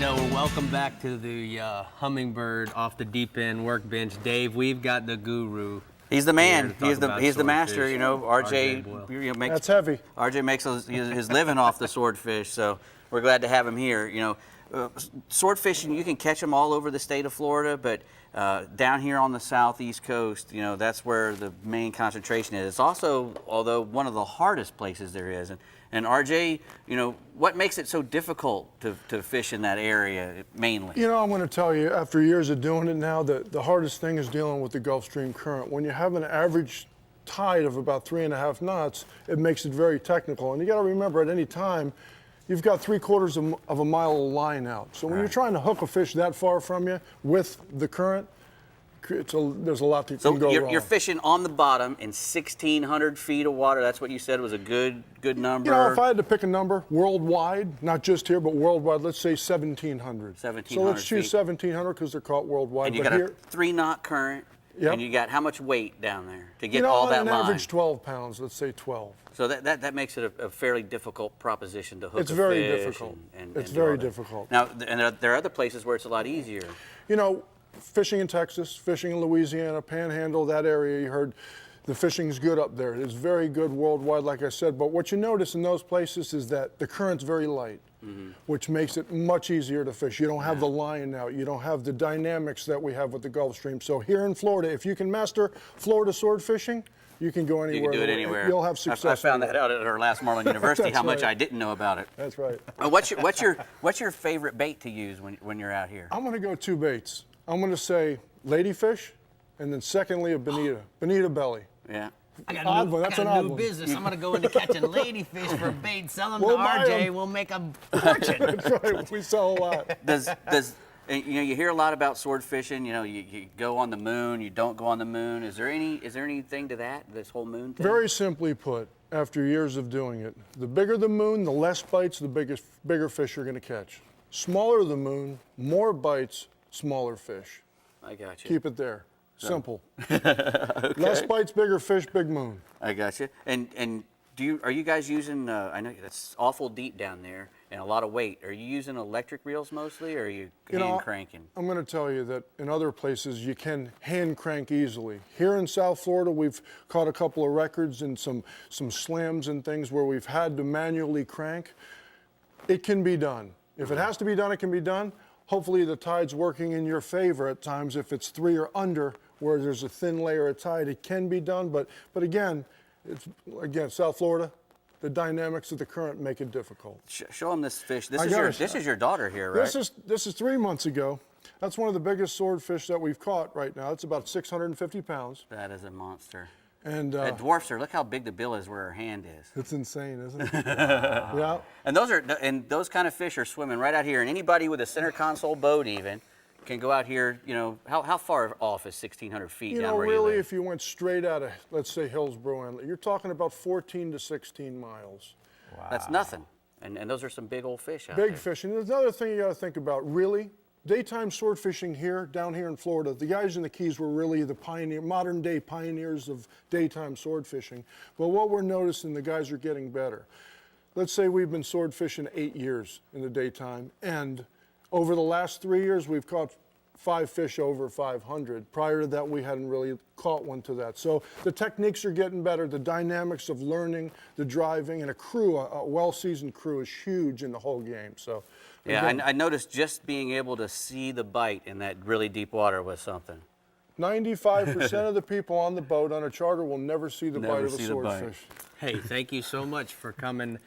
know, welcome back to the Hummingbird off the deep end workbench. Dave, we've got the guru. He's the man. He's the Swordfish. master. You know, RJ Boyle. makes That's heavy. RJ makes his living off the swordfish. So we're glad to have him here. You know, swordfishing, you can catch them all over the state of Florida, but down here on the southeast coast, you know, that's where the main concentration is. It's also, although, one of the hardest places there is. And RJ, you know, what makes it so difficult to fish in that area mainly? You know, I'm going to tell you, after years of doing it now, the hardest thing is dealing with the Gulf Stream current. When you have an average tide of about 3.5 knots, it makes it very technical. And you got to remember, at any time, you've got 3/4 of a mile of line out. So when you're trying to hook a fish that far from you with the current, there's a lot that can go wrong. You're fishing on the bottom in 1,600 feet of water. That's what you said was a good number. You know, if I had to pick a number worldwide, not just here, but worldwide, let's say 1,700. 1,700 So let's choose feet. 1,700 because they're caught worldwide. And you but got here, a 3-knot current. Yep. And you got how much weight down there to get you know, all on that an line? average 12 pounds, let's say 12. So that makes it a fairly difficult proposition to hook It's a very fish difficult. and It's do very all that. difficult. Now, and there are other places where it's a lot easier. You know, fishing in Texas, fishing in Louisiana, Panhandle, that area, you heard the fishing's good up there. It's very good worldwide, like I said. But what you notice in those places is that the current's very light, which makes it much easier to fish. You don't have the line out. You don't have the dynamics that we have with the Gulf Stream. So here in Florida, if you can master Florida sword fishing, you can go anywhere. You can do it anywhere. You'll have success. I found that out at our last Marlin University, how much right. I didn't know about it. That's right. What's your favorite bait to use when you're out here? I'm going to go 2 baits. I'm going to say ladyfish, and then secondly a bonita belly. Yeah. I got Odd one, that's an odd new one. business. I'm going to go into catching ladyfish for bait, sell them We'll to buy RJ. 'em. We'll make a fortune. That's right. We sell a lot. Does you know, you hear a lot about sword fishing. You know, you go on the moon, you don't go on the moon. Is there anything to that? This whole moon thing? Very simply put, after years of doing it, the bigger the moon, the less bites, the bigger fish you're going to catch. Smaller the moon, more bites, smaller fish. I got you. Keep it there. Simple. Okay. Less bites, bigger fish, big moon. I got you. And are you guys using? I know that's awful deep down there and a lot of weight. Are you using electric reels mostly, or are you hand cranking? I'm going to tell you that in other places you can hand crank easily. Here in South Florida, we've caught a couple of records and some slams and things where we've had to manually crank. It can be done. If it has to be done, it can be done. Hopefully the tide's working in your favor at times. If it's 3 or under, where there's a thin layer of tide, it can be done. But again, South Florida, the dynamics of the current make it difficult. Show them this fish. This is your daughter here, right? This is 3 months ago. That's one of the biggest swordfish that we've caught right now. It's about 650 pounds. That is a monster. And It dwarfs her. Look how big the bill is where her hand is. it's insane, isn't it? Yeah. And those kind of fish are swimming right out here. And anybody with a center console boat even can go out here. You know, how far off is 1,600 feet You down know, where you really, live? if you went straight out of, let's say, Hillsborough Inlet, you're talking about 14 to 16 miles. That's nothing. And those are some big old fish out there. Big fish. And there's another thing you got to think about, really. Daytime sword fishing here, down here in Florida, the guys in the Keys were really the modern day pioneers of daytime sword fishing. But what we're noticing, the guys are getting better. Let's say we've been sword fishing 8 years in the daytime, and over the last 3 years, we've caught 5 fish over 500. Prior to that, we hadn't really caught one to that. So the techniques are getting better. The dynamics of learning, the driving, and a well-seasoned crew is huge in the whole game. So. Yeah, I noticed just being able to see the bite in that really deep water was something. 95% of the people on the boat on a charter will never see the bite of a swordfish. Hey, thank you so much for coming